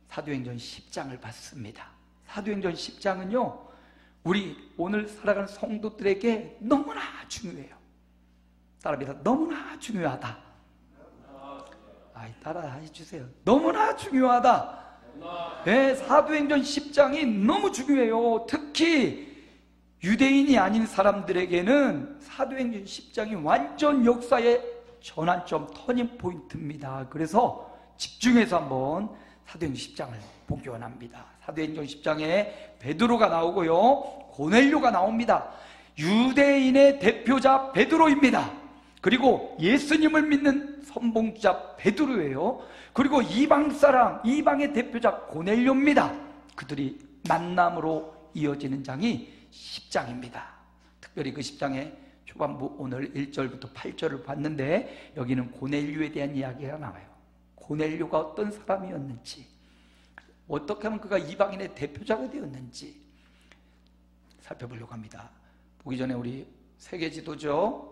사도행전 10장을 봤습니다. 사도행전 10장은요, 우리 오늘 살아가는 성도들에게 너무나 중요해요. 따라합니다. 너무나 중요하다. 따라 해주세요. 너무나 중요하다. 네, 사도행전 10장이 너무 중요해요. 특히 유대인이 아닌 사람들에게는 사도행전 10장이 완전 역사의 전환점, 터닝포인트입니다. 그래서 집중해서 한번 사도행전 10장을 보기 원합니다. 사도행전 10장에 베드로가 나오고요, 고넬료가 나옵니다. 유대인의 대표자 베드로입니다. 그리고 예수님을 믿는 선봉주자 베드로예요. 그리고 이방 사람, 이방의 대표자 고넬료입니다. 그들이 만남으로 이어지는 장이 10장입니다. 특별히 그 10장의 초반부 오늘 1절부터 8절을 봤는데 여기는 고넬료에 대한 이야기가 나와요. 고넬료가 어떤 사람이었는지, 어떻게 하면 그가 이방인의 대표자가 되었는지 살펴보려고 합니다. 보기 전에 우리 세계 지도죠.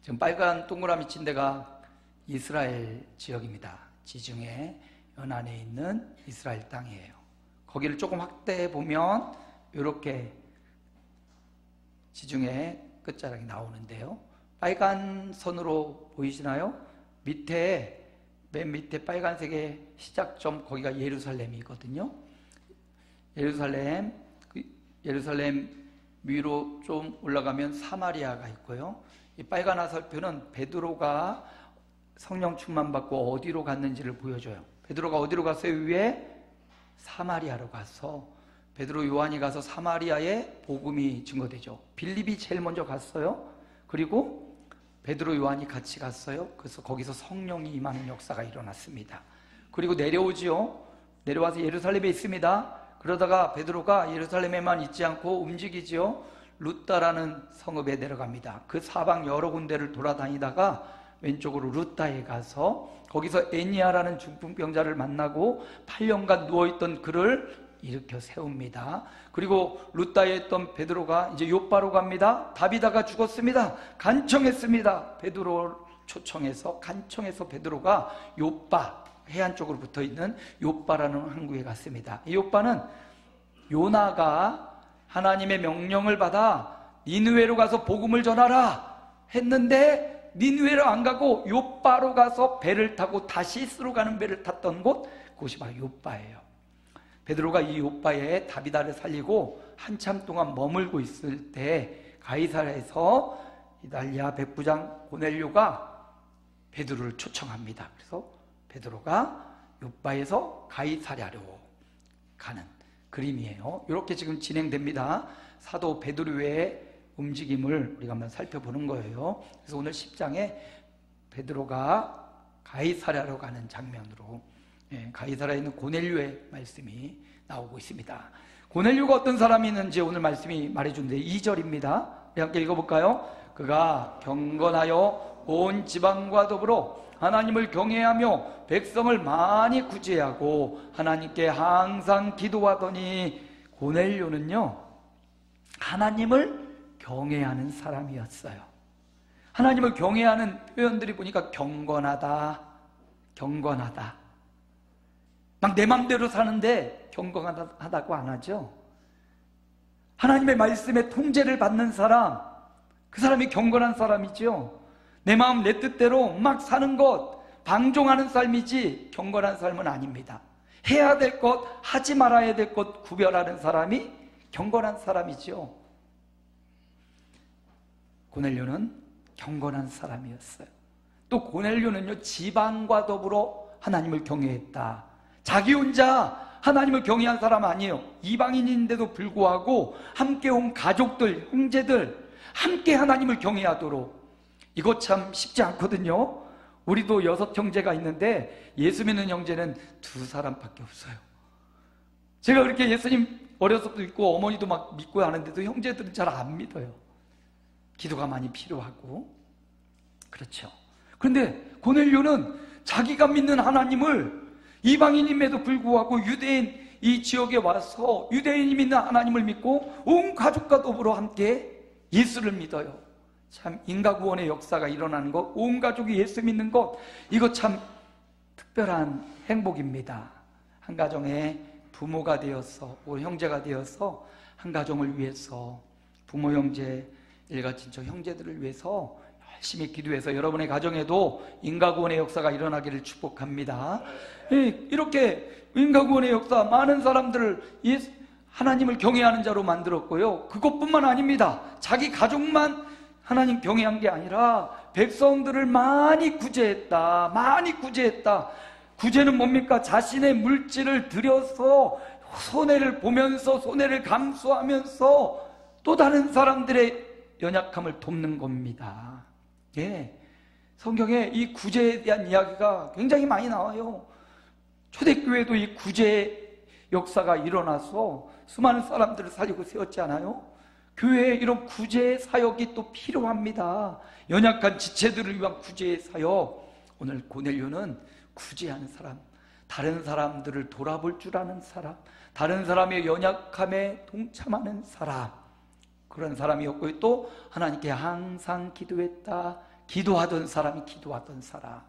지금 빨간 동그라미 친 데가 이스라엘 지역입니다. 지중해 연안에 있는 이스라엘 땅이에요. 거기를 조금 확대해 보면 이렇게 지중해 끝자락이 나오는데요, 빨간 선으로 보이시나요? 밑에, 맨 밑에 빨간색의 시작점, 거기가 예루살렘이거든요. 예루살렘 위로 좀 올라가면 사마리아가 있고요. 이 빨간 화살표는 베드로가 성령 충만 받고 어디로 갔는지를 보여줘요. 베드로가 어디로 갔어요? 위에 사마리아로 가서, 베드로 요한이 가서 사마리아에 복음이 증거되죠. 빌립이 제일 먼저 갔어요. 그리고 베드로 요한이 같이 갔어요. 그래서 거기서 성령이 임하는 역사가 일어났습니다. 그리고 내려오지요. 내려와서 예루살렘에 있습니다. 그러다가 베드로가 예루살렘에만 있지 않고 움직이지요. 루따라는 성읍에 내려갑니다. 그 사방 여러 군데를 돌아다니다가 왼쪽으로 루따에 가서 거기서 애니아라는 중풍병자를 만나고 8년간 누워있던 그를 일으켜 세웁니다. 그리고 루따에 있던 베드로가 이제 요빠로 갑니다. 다비다가 죽었습니다. 간청했습니다. 베드로를 초청해서, 간청해서 베드로가 요빠, 해안 쪽으로 붙어있는 요빠라는 항구에 갔습니다. 이 요빠는 요나가 하나님의 명령을 받아 니느웨로 가서 복음을 전하라 했는데 니느웨로 안 가고 요빠로 가서 배를 타고 다시스로 가는 배를 탔던 곳, 그것이 바로 요빠예요. 베드로가 이 요빠에 다비다를 살리고 한참 동안 머물고 있을 때 가이사랴에서 이달리아 백부장 고넬료가 베드로를 초청합니다. 그래서 베드로가 요빠에서 가이사랴로 가는 그림이에요. 이렇게 지금 진행됩니다. 사도 베드로의 움직임을 우리가 한번 살펴보는 거예요. 그래서 오늘 10장에 베드로가 가이사랴로 가는 장면으로, 가이사랴에 있는 고넬료의 말씀이 나오고 있습니다. 고넬료가 어떤 사람이 있는지 오늘 말씀이 말해주는데 2절입니다. 함께 읽어볼까요? 그가 경건하여 온 지방과 더불어 하나님을 경외하며 백성을 많이 구제하고 하나님께 항상 기도하더니, 고넬료는요 하나님을 경외하는 사람이었어요. 하나님을 경외하는 표현들이 보니까 경건하다, 경건하다. 막 내 맘대로 사는데 경건하다고 안 하죠. 하나님의 말씀에 통제를 받는 사람, 그 사람이 경건한 사람이죠. 내 마음 내 뜻대로 막 사는 것, 방종하는 삶이지 경건한 삶은 아닙니다. 해야 될 것, 하지 말아야 될 것 구별하는 사람이 경건한 사람이죠. 고넬료는 경건한 사람이었어요. 또 고넬료는요 지방과 더불어 하나님을 경외했다. 자기 혼자 하나님을 경외한 사람 아니에요. 이방인인데도 불구하고 함께 온 가족들, 형제들 함께 하나님을 경외하도록. 이거 참 쉽지 않거든요. 우리도 6 형제가 있는데 예수 믿는 형제는 2 사람밖에 없어요. 제가 그렇게 예수님 어려서부터 믿고 어머니도 막 믿고 하는데도 형제들은 잘 안 믿어요. 기도가 많이 필요하고. 그렇죠. 그런데 고넬료는 자기가 믿는 하나님을, 이방인임에도 불구하고 유대인 이 지역에 와서 유대인이 믿는 하나님을 믿고 온 가족과 더불어 함께 예수를 믿어요. 참 인과구원의 역사가 일어나는 것, 온 가족이 예수 믿는 것, 이거 참 특별한 행복입니다. 한 가정의 부모가 되어서, 혹은 형제가 되어서 한 가정을 위해서, 부모, 형제, 일가친척 형제들을 위해서 열심히 기도해서 여러분의 가정에도 인과구원의 역사가 일어나기를 축복합니다. 이렇게 인과구원의 역사, 많은 사람들을 하나님을 경외하는 자로 만들었고요, 그것뿐만 아닙니다. 자기 가족만 하나님 경외한 게 아니라 백성들을 많이 구제했다. 많이 구제했다. 구제는 뭡니까? 자신의 물질을 들여서 손해를 보면서, 손해를 감수하면서 또 다른 사람들의 연약함을 돕는 겁니다. 예, 성경에 이 구제에 대한 이야기가 굉장히 많이 나와요. 초대교회도 이 구제 역사가 일어나서 수많은 사람들을 살리고 세웠지 않아요? 교회에 이런 구제 사역이 또 필요합니다. 연약한 지체들을 위한 구제 사역. 오늘 고넬료는 구제하는 사람, 다른 사람들을 돌아볼 줄 아는 사람, 다른 사람의 연약함에 동참하는 사람, 그런 사람이었고, 또 하나님께 항상 기도했다. 기도하던 사람이 기도하던 사람.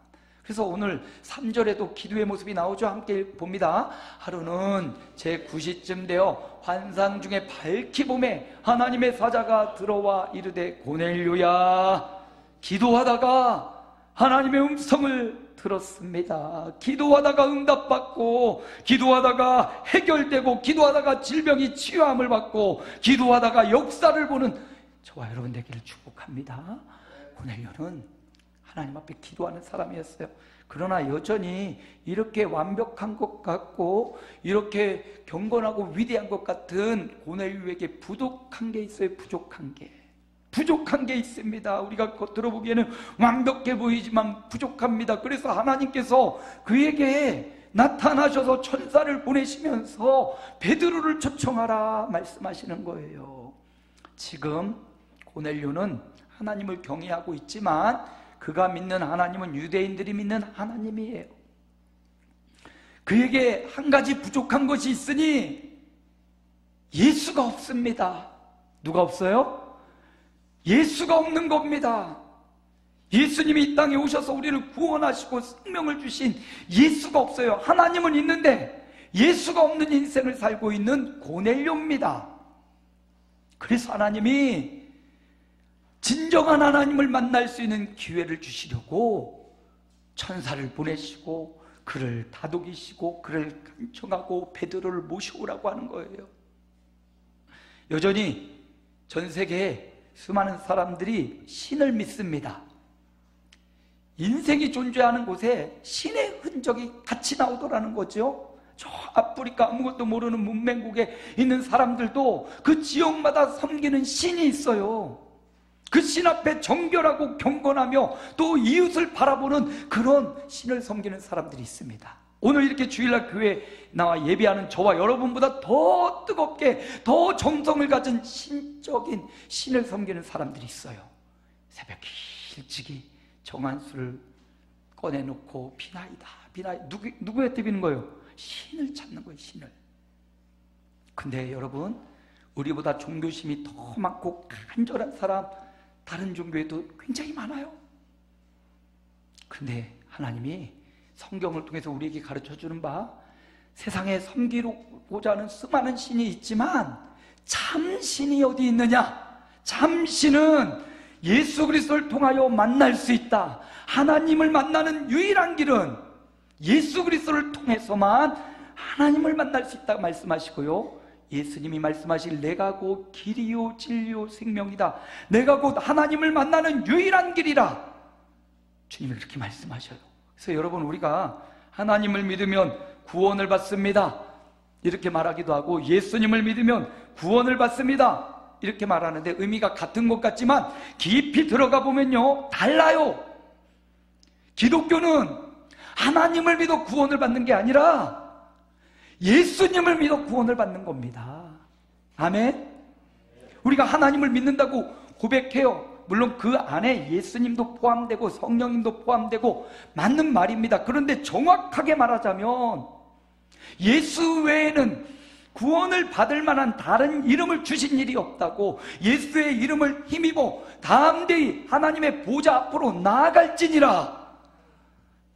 그래서 오늘 3절에도 기도의 모습이 나오죠. 함께 봅니다. 하루는 제9시쯤 되어 환상 중에 밝히 봄에 하나님의 사자가 들어와 이르되 고넬료야, 기도하다가 하나님의 음성을 들었습니다. 기도하다가 응답받고, 기도하다가 해결되고, 기도하다가 질병이 치유함을 받고, 기도하다가 역사를 보는 저와 여러분 되기를 축복합니다. 고넬료는 하나님 앞에 기도하는 사람이었어요. 그러나 여전히 이렇게 완벽한 것 같고 이렇게 경건하고 위대한 것 같은 고넬료에게 부족한 게 있어요. 부족한 게 있습니다. 우리가 겉으로 보기에는 완벽해 보이지만 부족합니다. 그래서 하나님께서 그에게 나타나셔서 천사를 보내시면서 베드로를 초청하라 말씀하시는 거예요. 지금 고넬료는 하나님을 경외하고 있지만 그가 믿는 하나님은 유대인들이 믿는 하나님이에요. 그에게 한 가지 부족한 것이 있으니 예수가 없습니다. 누가 없어요? 예수가 없는 겁니다. 예수님이 이 땅에 오셔서 우리를 구원하시고 생명을 주신 예수가 없어요. 하나님은 있는데 예수가 없는 인생을 살고 있는 고넬료입니다. 그래서 하나님이 진정한 하나님을 만날 수 있는 기회를 주시려고 천사를 보내시고 그를 다독이시고 그를 간청하고 베드로를 모셔오라고 하는 거예요. 여전히 전 세계에 수많은 사람들이 신을 믿습니다. 인생이 존재하는 곳에 신의 흔적이 같이 나오더라는 거죠. 저 아프리카 아무것도 모르는 문맹국에 있는 사람들도 그 지역마다 섬기는 신이 있어요. 그 신 앞에 정결하고 경건하며 또 이웃을 바라보는 그런 신을 섬기는 사람들이 있습니다. 오늘 이렇게 주일날 교회에 나와 예배하는 저와 여러분보다 더 뜨겁게 더 정성을 가진 신적인 신을 섬기는 사람들이 있어요. 새벽 일찍이 정한수를 꺼내놓고 비나이다 누구한테 비는 거예요? 신을 찾는 거예요. 신을. 근데 여러분, 우리보다 종교심이 더 많고 간절한 사람 다른 종교에도 굉장히 많아요. 근데 하나님이 성경을 통해서 우리에게 가르쳐주는 바, 세상에 섬기고자 하는 수많은 신이 있지만 참 신이 어디 있느냐? 참 신은 예수 그리스도를 통하여 만날 수 있다. 하나님을 만나는 유일한 길은 예수 그리스도를 통해서만 하나님을 만날 수 있다고 말씀하시고요, 예수님이 말씀하실 내가 곧 길이요 진리요 생명이다. 내가 곧 하나님을 만나는 유일한 길이라. 주님이 그렇게 말씀하셔요. 그래서 여러분, 우리가 하나님을 믿으면 구원을 받습니다 이렇게 말하기도 하고, 예수님을 믿으면 구원을 받습니다 이렇게 말하는데 의미가 같은 것 같지만 깊이 들어가 보면요, 달라요. 기독교는 하나님을 믿어 구원을 받는 게 아니라 예수님을 믿어 구원을 받는 겁니다. 아멘. 우리가 하나님을 믿는다고 고백해요. 물론 그 안에 예수님도 포함되고 성령님도 포함되고 맞는 말입니다. 그런데 정확하게 말하자면 예수 외에는 구원을 받을 만한 다른 이름을 주신 일이 없다고, 예수의 이름을 힘입어 담대히 하나님의 보좌 앞으로 나아갈지니라.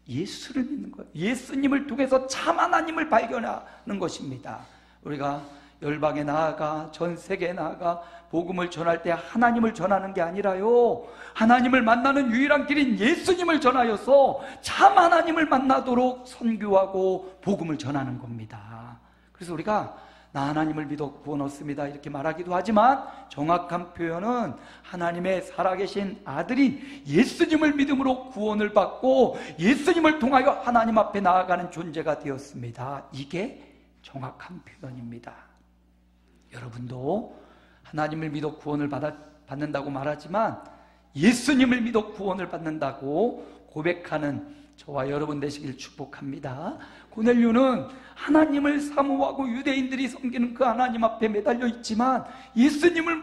예수를 믿는 거예요. 예수님을 통해서 참 하나님을 발견하는 것입니다. 우리가 열방에 나아가 전 세계에 나아가 복음을 전할 때 하나님을 전하는 게 아니라요, 하나님을 만나는 유일한 길인 예수님을 전하여서 참 하나님을 만나도록 선교하고 복음을 전하는 겁니다. 그래서 우리가 나 하나님을 믿어 구원 얻습니다 이렇게 말하기도 하지만 정확한 표현은 하나님의 살아계신 아들인 예수님을 믿음으로 구원을 받고 예수님을 통하여 하나님 앞에 나아가는 존재가 되었습니다. 이게 정확한 표현입니다. 여러분도 하나님을 믿어 구원을 받는다고 말하지만 예수님을 믿어 구원을 받는다고 고백하는 저와 여러분 되시길 축복합니다. 고넬료는 하나님을 사모하고 유대인들이 섬기는 그 하나님 앞에 매달려 있지만 예수님을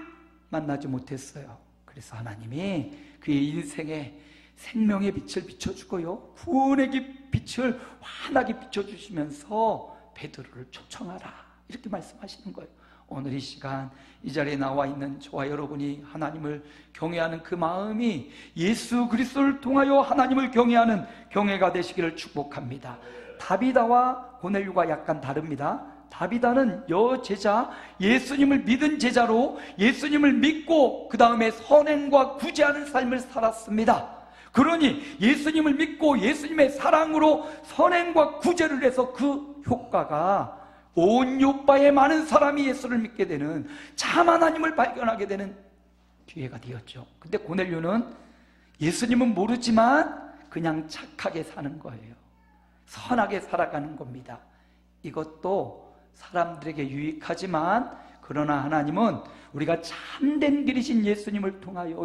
만나지 못했어요. 그래서 하나님이 그의 인생에 생명의 빛을 비춰주고요, 구원의 빛을 환하게 비춰주시면서 베드로를 초청하라 이렇게 말씀하시는 거예요. 오늘 이 시간 이 자리에 나와 있는 저와 여러분이 하나님을 경외하는 그 마음이 예수 그리스도를 통하여 하나님을 경외하는 경외가 되시기를 축복합니다. 다비다와 고넬료가 약간 다릅니다. 다비다는 여제자, 예수님을 믿은 제자로 예수님을 믿고 그 다음에 선행과 구제하는 삶을 살았습니다. 그러니 예수님을 믿고 예수님의 사랑으로 선행과 구제를 해서 그 효과가 온 요바에 많은 사람이 예수를 믿게 되는, 참 하나님을 발견하게 되는 기회가 되었죠. 근데 고넬료는 예수님은 모르지만 그냥 착하게 사는 거예요. 선하게 살아가는 겁니다. 이것도 사람들에게 유익하지만 그러나 하나님은 우리가 참된 길이신 예수님을 통하여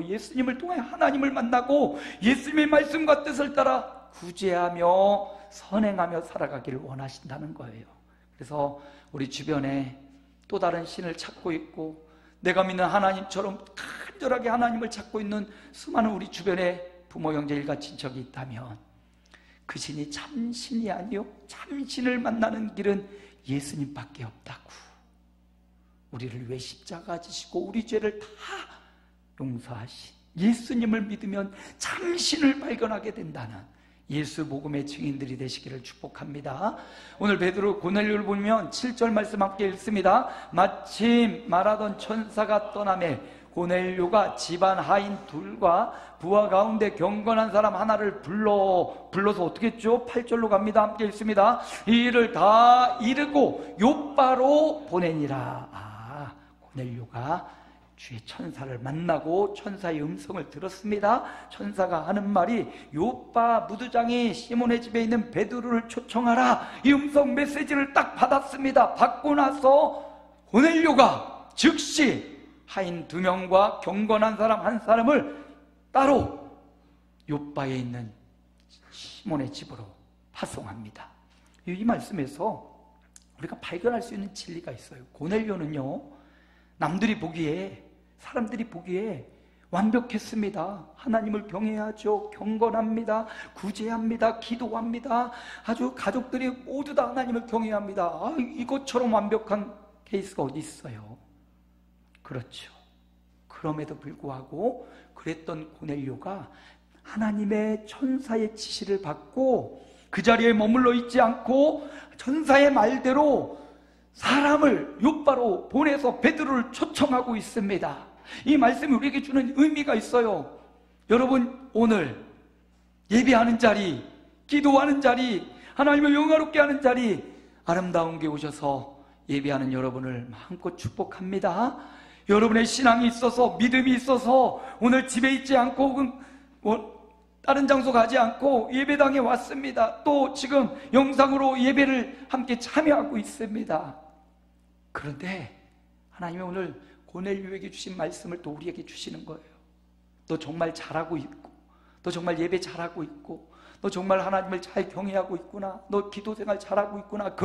하나님을 만나고 예수님의 말씀과 뜻을 따라 구제하며 선행하며 살아가기를 원하신다는 거예요. 그래서 우리 주변에 또 다른 신을 찾고 있고 내가 믿는 하나님처럼 간절하게 하나님을 찾고 있는 수많은 우리 주변에 부모, 형제, 일가, 친척이 있다면 그 신이 참 신이 아니요, 참 신을 만나는 길은 예수님밖에 없다고. 우리를 위해 십자가 지시고 우리 죄를 다 용서하신 예수님을 믿으면 참 신을 발견하게 된다는 예수 복음의 증인들이 되시기를 축복합니다. 오늘 베드로 고넬료를 보면 7절 말씀 함께 읽습니다. 마침 말하던 천사가 떠나매 고넬료가 집안 하인 둘과 부하 가운데 경건한 사람 하나를 불러서 어떻게 했죠? 8절로 갑니다. 함께 읽습니다. 이 일을 다 이르고 요바로 보내니라. 고넬료가 주의 천사를 만나고 천사의 음성을 들었습니다. 천사가 하는 말이 요바 무두장이 시몬의 집에 있는 베드로를 초청하라, 이 음성 메시지를 딱 받았습니다. 받고 나서 고넬료가 즉시 하인 2명과 경건한 사람 1사람을 따로 요바에 있는 시몬의 집으로 파송합니다. 이 말씀에서 우리가 발견할 수 있는 진리가 있어요. 고넬료는요, 남들이 보기에, 사람들이 보기에 완벽했습니다. 하나님을 경외하죠. 경건합니다. 구제합니다. 기도합니다. 아주 가족들이 모두 다 하나님을 경외합니다. 이것처럼 완벽한 케이스가 어디 있어요? 그렇죠. 그럼에도 불구하고 그랬던 고넬료가 하나님의 천사의 지시를 받고 그 자리에 머물러 있지 않고 천사의 말대로 사람을 요바로 보내서 베드로를 초청하고 있습니다. 이 말씀이 우리에게 주는 의미가 있어요. 여러분, 오늘 예배하는 자리, 기도하는 자리, 하나님을 영화롭게 하는 자리, 아름다운 게 오셔서 예배하는 여러분을 마음껏 축복합니다. 여러분의 신앙이 있어서, 믿음이 있어서 오늘 집에 있지 않고 혹은 다른 장소 가지 않고 예배당에 왔습니다. 또 지금 영상으로 예배를 함께 참여하고 있습니다. 그런데 하나님이 오늘 고넬료에게 주신 말씀을 또 우리에게 주시는 거예요. 너 정말 잘하고 있고, 너 정말 예배 잘하고 있고, 너 정말 하나님을 잘 경외하고 있구나, 너 기도생활 잘하고 있구나.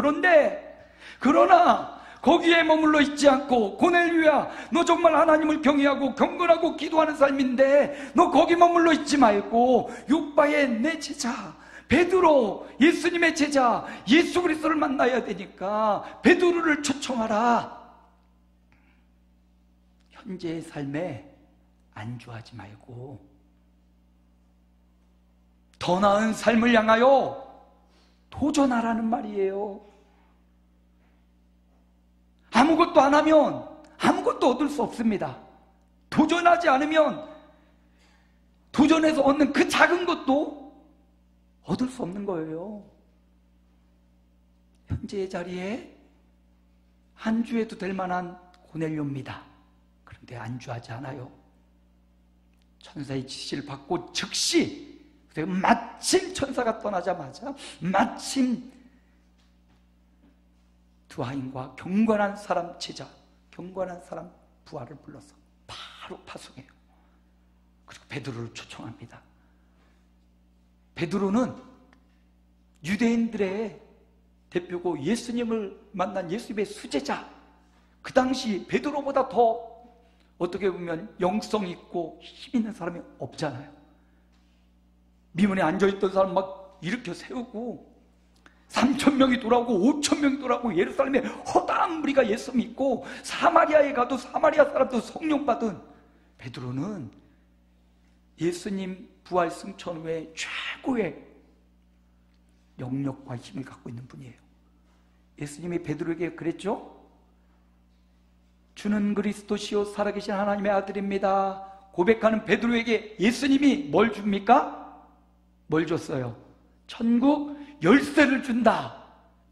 그러나 거기에 머물러 있지 않고, 고넬료야, 너 정말 하나님을 경외하고 경건하고 기도하는 삶인데 너 거기 머물러 있지 말고 요바의 내 제자 베드로, 예수님의 제자 예수 그리스도를 만나야 되니까 베드로를 초청하라. 현재의 삶에 안주하지 말고 더 나은 삶을 향하여 도전하라는 말이에요. 아무것도 안 하면 아무것도 얻을 수 없습니다. 도전하지 않으면 도전해서 얻는 그 작은 것도 얻을 수 없는 거예요. 현재의 자리에 안주해도 될 만한 고넬료입니다. 그런데 안주하지 않아요. 천사의 지시를 받고 즉시, 마침 천사가 떠나자마자 마침 두 하인과 경건한 사람 제자, 경건한 사람 부하를 불러서 바로 파송해요. 그리고 베드로를 초청합니다. 베드로는 유대인들의 대표고 예수님을 만난 예수님의 수제자, 그 당시 베드로보다 더 어떻게 보면 영성 있고 힘 있는 사람이 없잖아요. 미문에 앉아있던 사람 막 일으켜 세우고 3,000명이 돌아오고 5,000명이 돌아오고 예루살렘에 허다한 무리가 예수 믿고 사마리아에 가도 사마리아 사람도 성령 받은 베드로는 예수님 부활 승천 후에 최고의 영역과 힘을 갖고 있는 분이에요. 예수님이 베드로에게 그랬죠? 주는 그리스도시요 살아계신 하나님의 아들입니다. 고백하는 베드로에게 예수님이 뭘 줍니까? 뭘 줬어요? 천국 열쇠를 준다.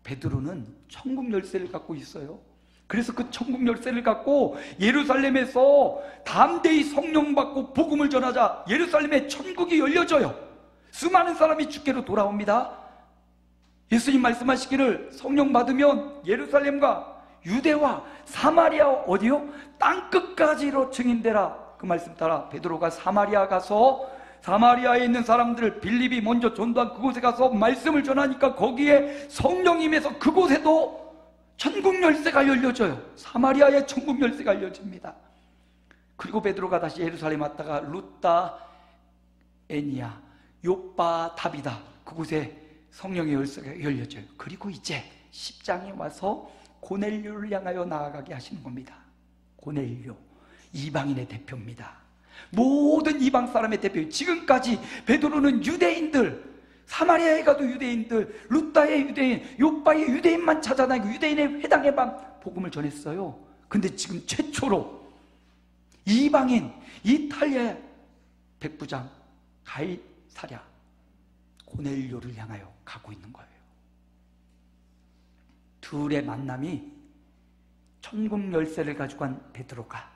베드로는 천국 열쇠를 갖고 있어요. 그래서 그 천국 열쇠를 갖고 예루살렘에서 담대히 성령 받고 복음을 전하자 예루살렘에 천국이 열려져요. 수많은 사람이 주께로 돌아옵니다. 예수님 말씀하시기를 성령 받으면 예루살렘과 유대와 사마리아 어디요? 땅끝까지로 증인되라. 그 말씀 따라 베드로가 사마리아 가서 사마리아에 있는 사람들을 빌립이 먼저 전도한 그곳에 가서 말씀을 전하니까 거기에 성령이 임해서 그곳에도 천국 열쇠가 열려져요. 사마리아에 천국 열쇠가 열려집니다. 그리고 베드로가 다시 예루살렘 왔다가 루따, 에니야, 요빠, 다비다 그곳에 성령의 열쇠가 열려져요. 그리고 이제 10장에 와서 고넬료를 향하여 나아가게 하시는 겁니다. 고넬료, 이방인의 대표입니다. 모든 이방 사람의 대표. 지금까지 베드로는 유대인들, 사마리아에 가도 유대인들, 루따의 유대인, 요빠의 유대인만 찾아다니고 유대인의 회당에만 복음을 전했어요. 근데 지금 최초로 이방인, 이탈리아 백부장 가이사랴 고넬료를 향하여 가고 있는 거예요. 둘의 만남이 천국 열쇠를 가지고 간 베드로가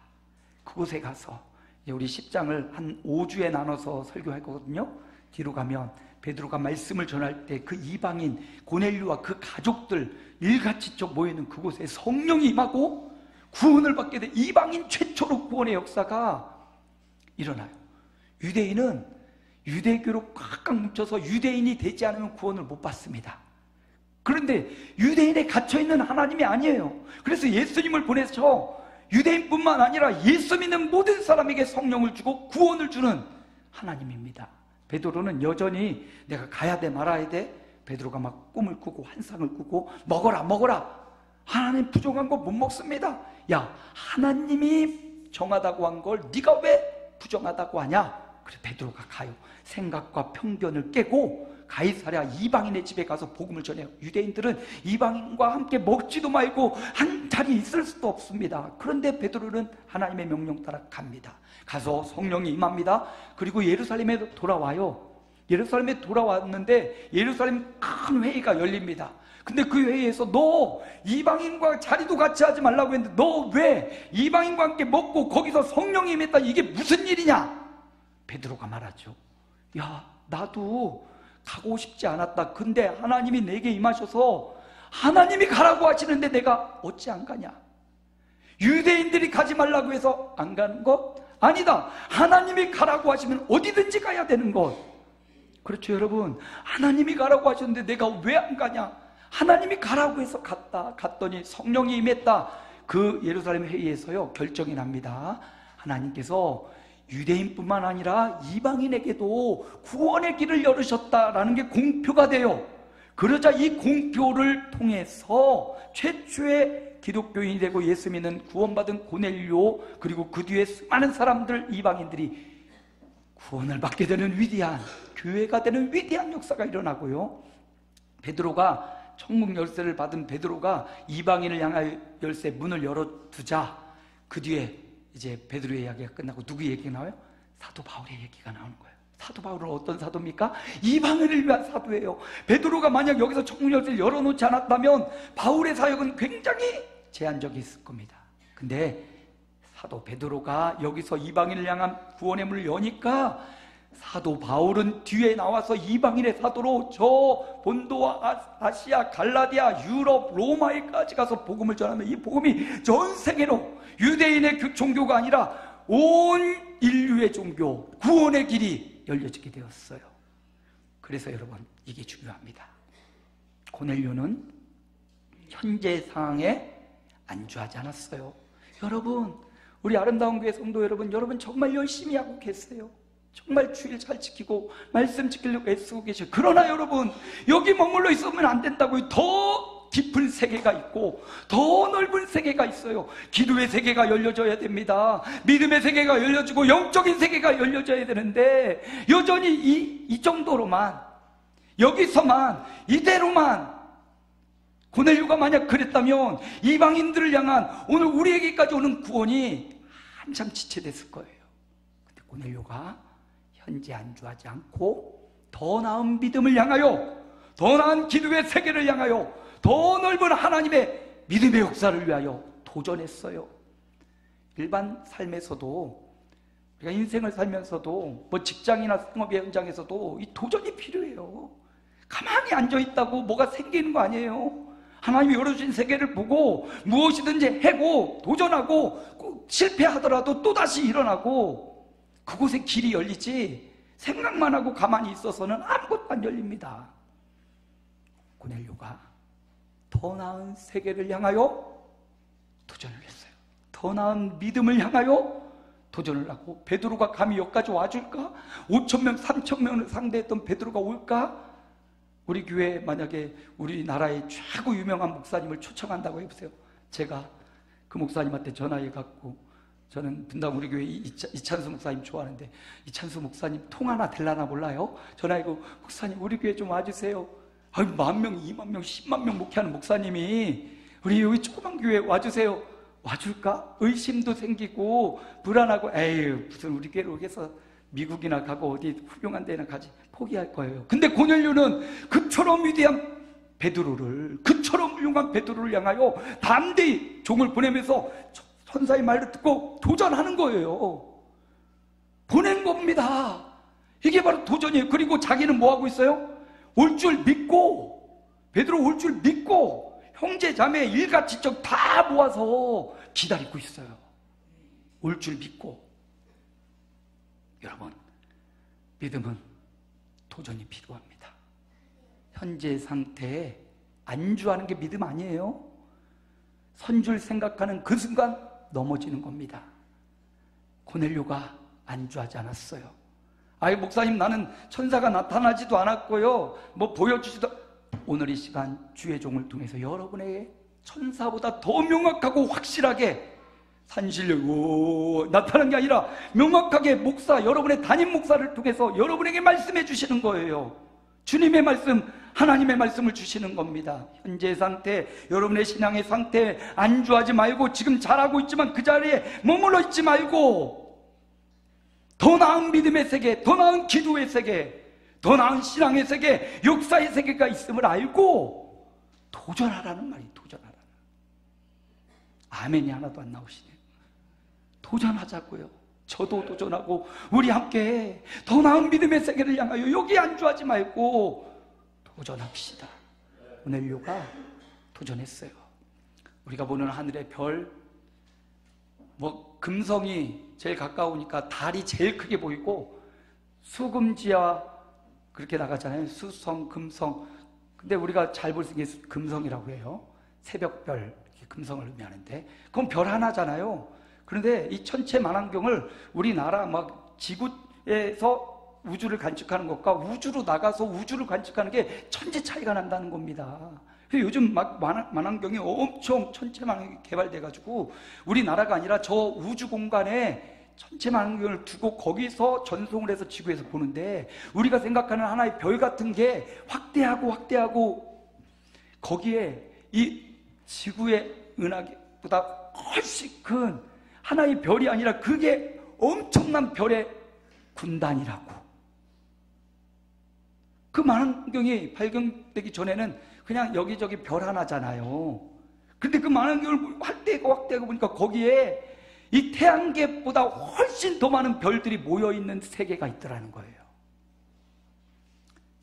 그곳에 가서 우리 10장을 한 5주에 나눠서 설교할 거거든요. 뒤로 가면 베드로가 말씀을 전할 때 그 이방인 고넬료와 그 가족들 일가치적 모여있는 그곳에 성령이 임하고 구원을 받게 된 이방인 최초로 구원의 역사가 일어나요. 유대인은 유대교로 꽉꽉 뭉쳐서 유대인이 되지 않으면 구원을 못 받습니다. 그런데 유대인에 갇혀있는 하나님이 아니에요. 그래서 예수님을 보내서 유대인뿐만 아니라 예수 믿는 모든 사람에게 성령을 주고 구원을 주는 하나님입니다. 베드로는 여전히 내가 가야 돼 말아야 돼. 베드로가 막 꿈을 꾸고 환상을 꾸고 먹어라. 하나님 부정한 거 못 먹습니다. 야, 하나님이 정하다고 한 걸 네가 왜 부정하다고 하냐? 그래서 베드로가 가요. 생각과 편견을 깨고 가이사랴 이방인의 집에 가서 복음을 전해요. 유대인들은 이방인과 함께 먹지도 말고 한 자리 있을 수도 없습니다. 그런데 베드로는 하나님의 명령 따라 갑니다. 가서 성령이 임합니다. 그리고 예루살렘에 돌아와요. 예루살렘에 돌아왔는데 예루살렘 큰 회의가 열립니다. 근데 그 회의에서 너 이방인과 자리도 같이 하지 말라고 했는데 너 왜 이방인과 함께 먹고 거기서 성령이 임했다, 이게 무슨 일이냐? 베드로가 말하죠. 야, 나도 가고 싶지 않았다. 근데 하나님이 내게 임하셔서 하나님이 가라고 하시는데 내가 어찌 안 가냐? 유대인들이 가지 말라고 해서 안 가는 것? 아니다. 하나님이 가라고 하시면 어디든지 가야 되는 것. 그렇죠, 여러분. 하나님이 가라고 하셨는데 내가 왜 안 가냐? 하나님이 가라고 해서 갔더니 성령이 임했다. 그 예루살렘 회의에서요 결정이 납니다. 하나님께서 유대인뿐만 아니라 이방인에게도 구원의 길을 열으셨다라는 게 공표가 돼요. 그러자 이 공표를 통해서 최초의 기독교인이 되고 예수 믿는 구원받은 고넬료, 그리고 그 뒤에 수많은 사람들, 이방인들이 구원을 받게 되는 위대한, 교회가 되는 위대한 역사가 일어나고요. 베드로가 천국 열쇠를 받은 베드로가 이방인을 향하여 열쇠 문을 열어두자, 그 뒤에 이제 베드로의 이야기가 끝나고 누구 얘기가 나와요? 사도 바울의 얘기가 나오는 거예요. 사도 바울은 어떤 사도입니까? 이방인을 위한 사도예요. 베드로가 만약 여기서 천국 열쇠를 열어놓지 않았다면 바울의 사역은 굉장히 제한적이 있을 겁니다. 근데 사도 베드로가 여기서 이방인을 향한 구원의 문을 여니까 사도 바울은 뒤에 나와서 이방인의 사도로 저 본도와 아시아, 갈라디아, 유럽, 로마에까지 가서 복음을 전하면 이 복음이 전 세계로 유대인의 종교가 아니라 온 인류의 종교, 구원의 길이 열려지게 되었어요. 그래서 여러분, 이게 중요합니다. 고넬료는 현재 상황에 안주하지 않았어요. 여러분, 우리 아름다운 교회 성도 여러분 정말 열심히 하고 계세요. 정말 주일 잘 지키고 말씀 지키려고 애쓰고 계셔요. 그러나 여러분, 여기 머물러 있으면 안 된다고요. 더 깊은 세계가 있고 더 넓은 세계가 있어요. 기도의 세계가 열려져야 됩니다. 믿음의 세계가 열려지고 영적인 세계가 열려져야 되는데 여전히 이 정도로만, 여기서만, 이대로만 고넬료가 만약 그랬다면 이방인들을 향한 오늘 우리에게까지 오는 구원이 한참 지체됐을 거예요. 근데 고넬료가 현재 안주하지 않고 더 나은 믿음을 향하여, 더 나은 기도의 세계를 향하여, 더 넓은 하나님의 믿음의 역사를 위하여 도전했어요. 일반 삶에서도, 우리가 인생을 살면서도, 뭐 직장이나 상업의 현장에서도 이 도전이 필요해요. 가만히 앉아있다고 뭐가 생기는 거 아니에요. 하나님이 열어주신 세계를 보고 무엇이든지 해고 도전하고 꼭 실패하더라도 또다시 일어나고 그곳에 길이 열리지, 생각만 하고 가만히 있어서는 아무것도 안 열립니다. 고넬료가 더 나은 세계를 향하여 도전을 했어요. 더 나은 믿음을 향하여 도전을 하고, 베드로가 감히 여기까지 와줄까? 5,000명, 3,000명을 상대했던 베드로가 올까? 우리 교회에 만약에 우리나라의 최고 유명한 목사님을 초청한다고 해보세요. 제가 그 목사님한테 전화해갖고, 저는 분당 우리 교회 이찬수 목사님 좋아하는데 이찬수 목사님 통하나 될라나 몰라요. 전화해고 목사님 우리 교회 좀 와주세요. 아유, 10,000명, 20,000명, 100,000명 목회하는 목사님이 우리 여기 조그만 교회 와주세요. 와줄까? 의심도 생기고 불안하고, 에휴 무슨 우리 교회로 오겠어, 미국이나 가고 어디 훌륭한 데나 가지, 포기할 거예요. 근데 고넬료는 그처럼 위대한 베드로를, 그처럼 훌륭한 베드로를 향하여 담대히 종을 보내면서 선사의 말을 듣고 도전하는 거예요. 보낸 겁니다. 이게 바로 도전이에요. 그리고 자기는 뭐 하고 있어요? 올 줄 믿고, 베드로 올 줄 믿고 형제 자매 일가친척 다 모아서 기다리고 있어요. 올 줄 믿고. 여러분, 믿음은 도전이 필요합니다. 현재 상태에 안주하는 게 믿음 아니에요. 선줄 생각하는 그 순간 넘어지는 겁니다. 고넬료가 안주하지 않았어요. 아이 목사님, 나는 천사가 나타나지도 않았고요, 뭐 보여주지도. 오늘 이 시간 주의 종을 통해서 여러분의 천사보다 더 명확하고 확실하게 산신령 나타나는 게 아니라 명확하게 목사, 여러분의 담임 목사를 통해서 여러분에게 말씀해 주시는 거예요. 주님의 말씀, 하나님의 말씀을 주시는 겁니다. 현재 상태, 여러분의 신앙의 상태에 안주하지 말고, 지금 잘하고 있지만 그 자리에 머물러 있지 말고 더 나은 믿음의 세계, 더 나은 기도의 세계, 더 나은 신앙의 세계, 역사의 세계가 있음을 알고 도전하라는 말이, 도전하라는. 아멘이 하나도 안 나오시네요. 도전하자고요. 저도 도전하고 우리 함께 더 나은 믿음의 세계를 향하여 여기 안주하지 말고 도전합시다. 고넬료가 도전했어요. 우리가 보는 하늘의 별, 뭐 금성이 제일 가까우니까 달이 제일 크게 보이고, 수금지와 그렇게 나가잖아요. 수성, 금성. 근데 우리가 잘 볼 수 있는 게 금성이라고 해요. 새벽별, 금성을 의미하는데 그건 별 하나잖아요. 그런데 이 천체 만환경을 우리나라 막 지구에서 우주를 관측하는 것과 우주로 나가서 우주를 관측하는 게 천지 차이가 난다는 겁니다. 요즘 막 만환경이 엄청 천체 만환경이 개발돼가지고 우리나라가 아니라 저 우주 공간에 전체 망원경을 두고 거기서 전송을 해서 지구에서 보는데, 우리가 생각하는 하나의 별 같은 게 확대하고 거기에 이 지구의 은하계보다 훨씬 큰 하나의 별이 아니라 그게 엄청난 별의 군단이라고. 그 망원경이 발견되기 전에는 그냥 여기저기 별 하나잖아요. 근데 그 망원경을 확대하고 보니까 거기에 이 태양계보다 훨씬 더 많은 별들이 모여있는 세계가 있더라는 거예요.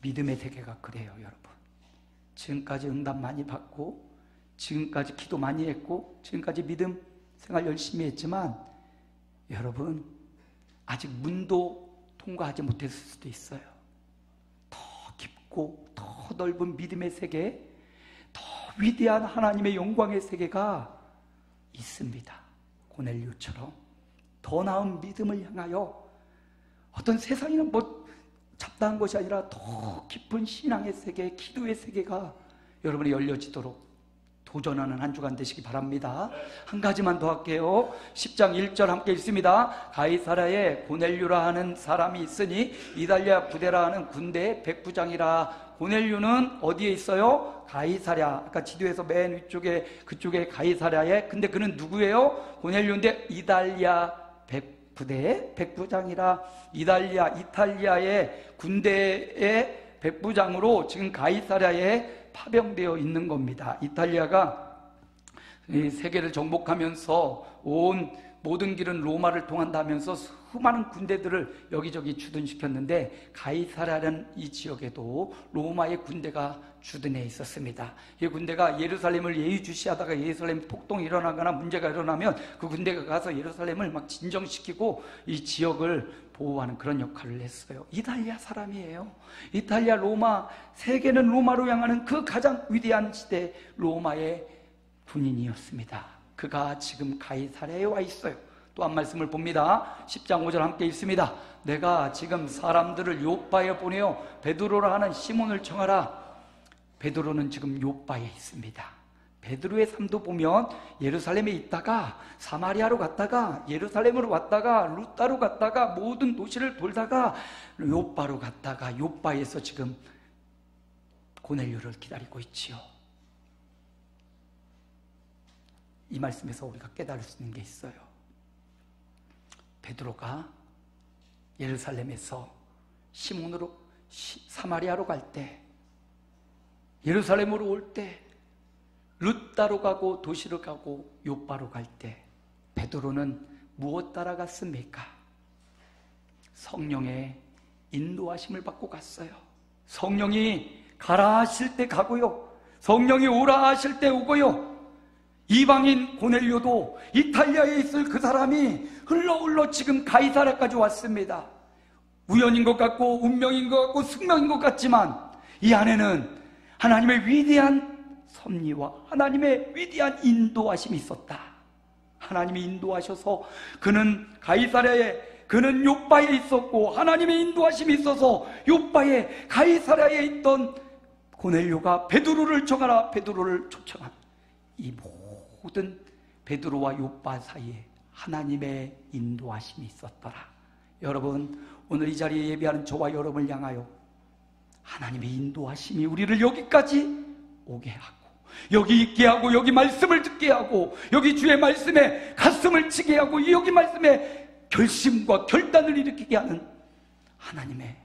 믿음의 세계가 그래요, 여러분. 지금까지 응답 많이 받고, 지금까지 기도 많이 했고, 지금까지 믿음 생활 열심히 했지만, 여러분, 아직 문도 통과하지 못했을 수도 있어요. 더 깊고 더 넓은 믿음의 세계, 더 위대한 하나님의 영광의 세계가 있습니다. 고넬료처럼 더 나은 믿음을 향하여 어떤 세상에는 잡다한 것이 아니라 더 깊은 신앙의 세계, 기도의 세계가 여러분이 열려지도록 도전하는 한 주간 되시기 바랍니다. 한 가지만 더 할게요. 10장 1절 함께 읽습니다. 가이사랴에 고넬료라 하는 사람이 있으니 이달리아 부대라 하는 군대의 백부장이라. 고넬료는 어디에 있어요? 가이사랴. 아까 지도에서 맨 위쪽에 그쪽에 가이사랴에. 근데 그는 누구예요? 고넬료인데 이달리아 부대의 백부장이라. 이탈리아의 군대의 백부장으로 지금 가이사랴에 파병되어 있는 겁니다. 이탈리아가 세계를 정복하면서 온 모든 길은 로마를 통한다면서 수많은 군대들을 여기저기 주둔시켰는데, 가이사랴라는 이 지역에도 로마의 군대가 주둔해 있었습니다. 이 군대가 예루살렘을 예의주시하다가 예루살렘 폭동이 일어나거나 문제가 일어나면 그 군대가 가서 예루살렘을 막 진정시키고 이 지역을 보호하는 그런 역할을 했어요. 이탈리아 사람이에요. 이탈리아, 로마, 세계는 로마로 향하는 그 가장 위대한 시대 로마의 군인이었습니다. 그가 지금 가이사랴에 와 있어요. 또 한 말씀을 봅니다. 10장 5절 함께 읽습니다. 내가 지금 사람들을 요빠에 보내어 베드로라 하는 시몬을 청하라. 베드로는 지금 요빠에 있습니다. 베드로의 삶도 보면 예루살렘에 있다가 사마리아로 갔다가 예루살렘으로 왔다가 루따로 갔다가 모든 도시를 돌다가 요빠로 갔다가 요빠에서 지금 고넬료를 기다리고 있지요. 이 말씀에서 우리가 깨달을 수 있는 게 있어요. 베드로가 예루살렘에서 시몬으로 사마리아로 갈 때, 예루살렘으로 올 때, 루따로 가고 도시로 가고 요빠로 갈 때 베드로는 무엇 따라갔습니까? 성령의 인도하심을 받고 갔어요. 성령이 가라 하실 때 가고요, 성령이 오라 하실 때 오고요. 이방인 고넬료도 이탈리아에 있을 그 사람이 흘러 지금 가이사랴까지 왔습니다. 우연인 것 같고 운명인 것 같고 숙명인 것 같지만 이 안에는 하나님의 위대한 섭리와 하나님의 위대한 인도하심이 있었다. 하나님이 인도하셔서 그는 가이사랴에, 그는 요빠에 있었고 하나님의 인도하심이 있어서 요빠에 가이사랴에 있던 고넬료가 베드로를 청하라, 베드로를 초청한 이 모든 베드로와 요빠 사이에 하나님의 인도하심이 있었더라. 여러분, 오늘 이 자리에 예배하는 저와 여러분을 향하여 하나님의 인도하심이 우리를 여기까지 오게 하고, 여기 있게 하고, 여기 말씀을 듣게 하고, 여기 주의 말씀에 가슴을 치게 하고, 여기 말씀에 결심과 결단을 일으키게 하는 하나님의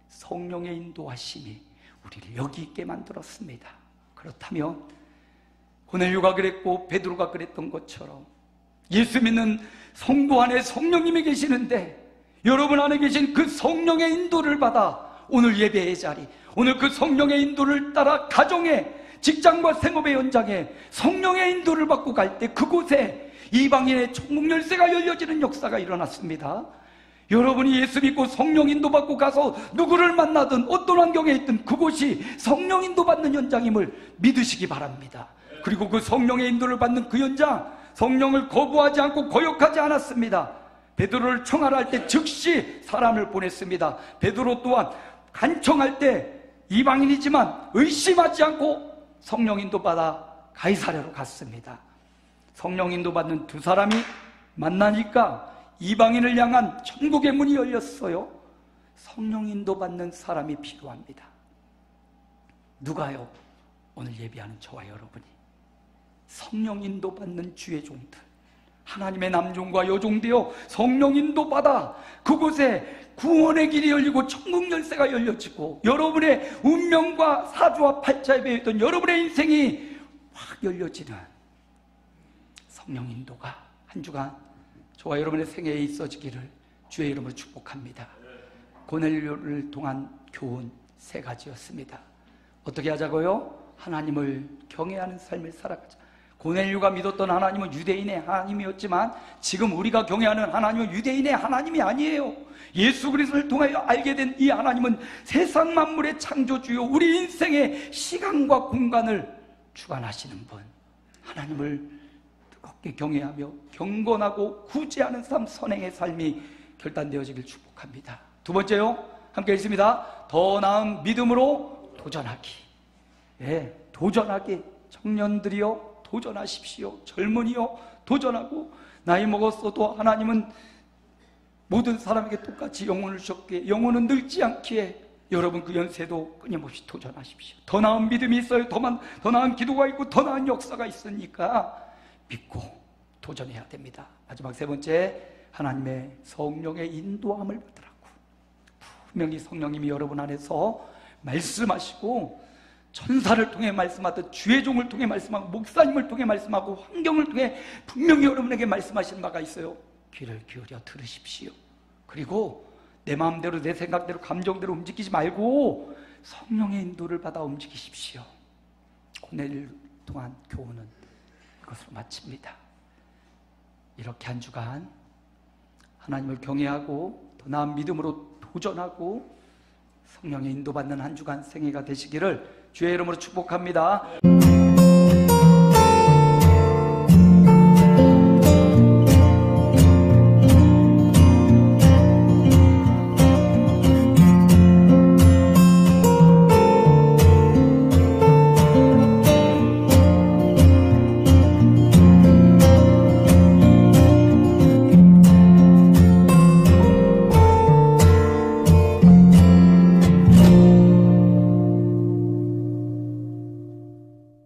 성령의 인도하심이 우리를 여기 있게 만들었습니다. 그렇다면 고넬료가 그랬고 베드로가 그랬던 것처럼 예수 믿는 성도 안에 성령님이 계시는데, 여러분 안에 계신 그 성령의 인도를 받아 오늘 예배의 자리, 오늘 그 성령의 인도를 따라 가정에, 직장과 생업의 현장에 성령의 인도를 받고 갈 때 그곳에 이방인의 천국 열쇠가 열려지는 역사가 일어났습니다. 여러분이 예수 믿고 성령 인도 받고 가서 누구를 만나든 어떤 환경에 있든 그곳이 성령 인도 받는 현장임을 믿으시기 바랍니다. 그리고 그 성령의 인도를 받는 그 현장, 성령을 거부하지 않고 거역하지 않았습니다. 베드로를 청하라 할 때 즉시 사람을 보냈습니다. 베드로 또한 간청할 때 이방인이지만 의심하지 않고 성령 인도 받아 가이사랴로 갔습니다. 성령 인도 받는 두 사람이 만나니까 이방인을 향한 천국의 문이 열렸어요. 성령 인도받는 사람이 필요합니다. 누가요? 오늘 예배하는 저와 여러분이 성령 인도받는 주의 종들, 하나님의 남종과 여종되어 성령 인도받아 그곳에 구원의 길이 열리고 천국 열쇠가 열려지고 여러분의 운명과 사주와 팔자에 배어있던 여러분의 인생이 확 열려지는 성령 인도가 한 주간 저와 여러분의 생애에 있어지기를 주의 이름으로 축복합니다. 고넬료를 통한 교훈 3가지였습니다. 어떻게 하자고요? 하나님을 경외하는 삶을 살아가자. 고넬료가 믿었던 하나님은 유대인의 하나님이었지만 지금 우리가 경외하는 하나님은 유대인의 하나님이 아니에요. 예수 그리스도를 통하여 알게 된 이 하나님은 세상 만물의 창조주요, 우리 인생의 시간과 공간을 주관하시는 분, 하나님을 뜨겁게 경외하며 경건하고 구제하는 삶, 선행의 삶이 결단되어지길 축복합니다. 2번째요, 함께 읽습니다. 더 나은 믿음으로 도전하기. 예, 도전하기. 청년들이여 도전하십시오. 젊은이여 도전하고, 나이 먹었어도 하나님은 모든 사람에게 똑같이 영혼을 주셨기에 영혼은 늙지 않기에 여러분 그 연세도 끊임없이 도전하십시오. 더 나은 믿음이 있어요. 더 나은 기도가 있고 더 나은 역사가 있으니까 믿고 도전해야 됩니다. 마지막 3번째, 하나님의 성령의 인도함을 받으라고. 분명히 성령님이 여러분 안에서 말씀하시고, 천사를 통해 말씀하듯 주의 종을 통해 말씀하고 목사님을 통해 말씀하고 환경을 통해 분명히 여러분에게 말씀하시는 바가 있어요. 귀를 기울여 들으십시오. 그리고 내 마음대로 내 생각대로 감정대로 움직이지 말고 성령의 인도를 받아 움직이십시오. 오늘 동안 교훈은 이것으로 마칩니다. 이렇게 한 주간 하나님을 경외하고 더 나은 믿음으로 도전하고 성령의 인도받는 한 주간 생애가 되시기를 주의 이름으로 축복합니다.